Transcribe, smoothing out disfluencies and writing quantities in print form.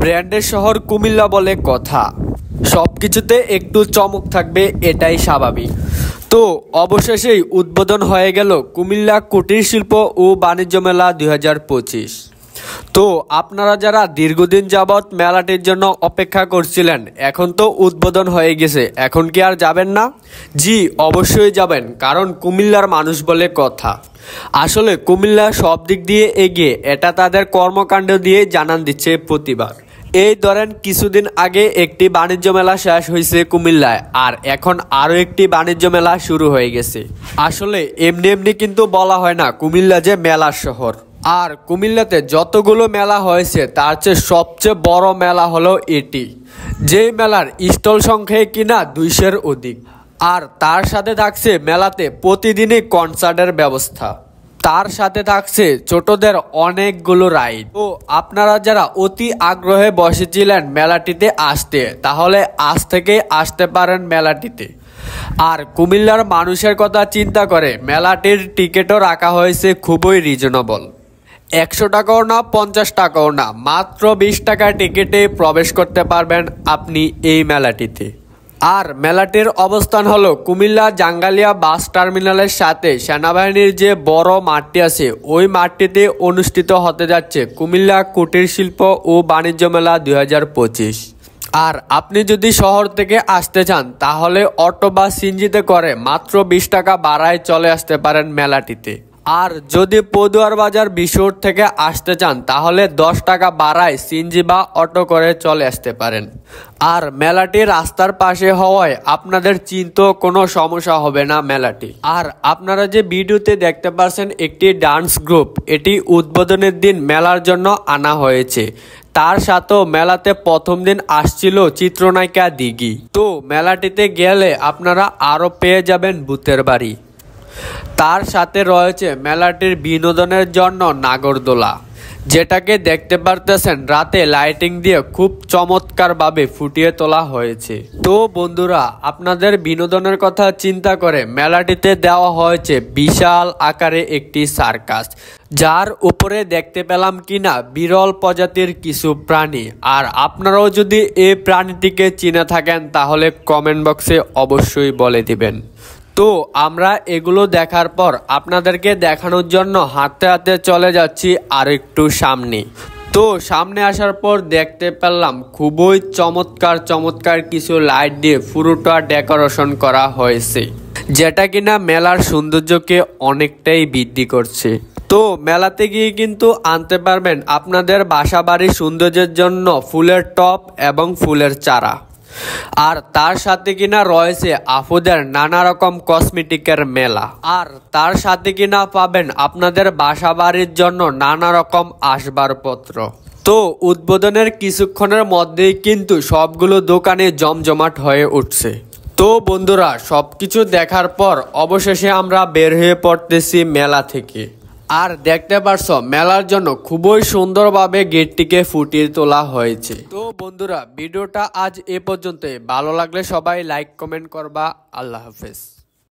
ব্র্যান্ডের শহর কুমিল্লা বলে কথা, সবকিছুতে একটু চমক থাকবে, এটাই স্বাভাবিক। তো অবশেষেই উদ্বোধন হয়ে গেল কুমিল্লা কুটির শিল্প ও বাণিজ্য মেলা 2025। তো আপনারা যারা দীর্ঘদিন যাবৎ মেলাটির জন্য অপেক্ষা করছিলেন, এখন তো উদ্বোধন হয়ে গেছে, এখন কি আর যাবেন না? জি, অবশ্যই যাবেন, কারণ কুমিল্লার মানুষ বলে কথা। আসলে কুমিল্লা সব দিক দিয়ে এগিয়ে, এটা তাদের কর্মকাণ্ড দিয়ে জানান দিচ্ছে প্রতিবার। এই ধরেন কিছুদিন আগে একটি বাণিজ্য মেলা শেষ হয়েছে কুমিল্লায়, আর এখন আরও একটি বাণিজ্য মেলা শুরু হয়ে গেছে। আসলে এমনি এমনি কিন্তু বলা হয় না কুমিল্লা যে মেলার শহর। আর কুমিল্লাতে যতগুলো মেলা হয়েছে তার চেয়ে সবচেয়ে বড় মেলা হলো এটি, যেই মেলার স্টল সংখ্যায় কিনা 200-এর অধিক। আর তার সাথে থাকছে মেলাতে প্রতিদিনই কনসার্টের ব্যবস্থা, তার সাথে থাকছে ছোটদের অনেকগুলো রাইড। তো আপনারা যারা অতি আগ্রহে বসেছিলেন মেলাটিতে আসতে, তাহলে আজ থেকে আসতে পারেন মেলাটিতে। আর কুমিল্লার মানুষের কথা চিন্তা করে মেলাটির টিকিটও রাখা হয়েছে খুবই রিজনেবল। 100 টাকাও না, 50 টাকাও না, মাত্র 20 টাকার টিকিটে প্রবেশ করতে পারবেন আপনি এই মেলাটিতে। আর মেলাটির অবস্থান হলো কুমিল্লা জাঙ্গালিয়া বাস টার্মিনালের সাথে সেনাবাহিনীর যে বড় মাঠটি আছে, ওই মাঠটিতে অনুষ্ঠিত হতে যাচ্ছে কুমিল্লা কুটির শিল্প ও বাণিজ্য মেলা 2025। আর আপনি যদি শহর থেকে আসতে চান, তাহলে অটো বা সিএনজিতে করে মাত্র 20 টাকা ভাড়ায় চলে আসতে পারেন মেলাটিতে। আর যদি পদুয়ার বাজার বিশোর থেকে আসতে চান, তাহলে 10 টাকা ভাড়ায় সিএনজি বা অটো করে চলে আসতে পারেন। আর মেলাটি রাস্তার পাশে হওয়ায় আপনাদের চিন্তাও কোনো সমস্যা হবে না মেলাটি। আর আপনারা যে ভিডিওতে দেখতে পাচ্ছেন একটি ডান্স গ্রুপ, এটি উদ্বোধনের দিন মেলার জন্য আনা হয়েছে। তার সাথেও মেলাতে প্রথম দিন আসছিল চিত্রনায়িকা দিঘি। তো মেলাটিতে গেলে আপনারা আরও পেয়ে যাবেন ভূতের বাড়ি। তার সাথে রয়েছে মেলাটির বিনোদনের জন্য নাগরদোলা, যেটাকে দেখতে পারতেছেন রাতে লাইটিং দিয়ে খুব চমৎকারভাবে ফুটিয়ে তোলা হয়েছে। তো বন্ধুরা, আপনাদের বিনোদনের কথা চিন্তা করে মেলাটিতে দেওয়া হয়েছে বিশাল আকারে একটি সার্কাস, যার উপরে দেখতে পেলাম কিনা বিরল প্রজাতির কিছু প্রাণী। আর আপনারাও যদি এই প্রাণীটিকে চিনে থাকেন, তাহলে কমেন্ট বক্সে অবশ্যই বলে দিবেন। তো আমরা এগুলো দেখার পর আপনাদেরকে দেখানোর জন্য হাঁটতে হাঁটতে চলে যাচ্ছি আর একটু সামনে। তো সামনে আসার পর দেখতে পেলাম খুবই চমৎকার কিছু লাইট দিয়ে পুরোটা ডেকোরেশন করা হয়েছে, যেটা কিনা মেলার সৌন্দর্যকে অনেকটাই বৃদ্ধি করছে। তো মেলাতে গিয়ে কিন্তু আনতে পারবেন আপনাদের বাসা বাড়ির সৌন্দর্যের জন্য ফুলের টব এবং ফুলের চারা। আর তার সাথে কিনা রয়েছে আপুদের নানা রকম কসমেটিকের মেলা। আর তার সাথে কিনা পাবেন আপনাদের বাসা বাড়ির জন্য নানা রকম আসবাবপত্র। তো উদ্বোধনের কিছুক্ষণের মধ্যেই কিন্তু সবগুলো দোকানে জমজমাট হয়ে উঠছে। তো বন্ধুরা, সবকিছু দেখার পর অবশেষে আমরা বের হয়ে পড়তেছি মেলা থেকে। আর দেখতে পারছো মেলার জন্য খুবই সুন্দরভাবে গেটটিকে ফুটিয়ে তোলা হয়েছে। তো বন্ধুরা, ভিডিওটা আজ এ পর্যন্তই। ভালো লাগলে সবাই লাইক কমেন্ট করবা। আল্লাহ হাফেজ।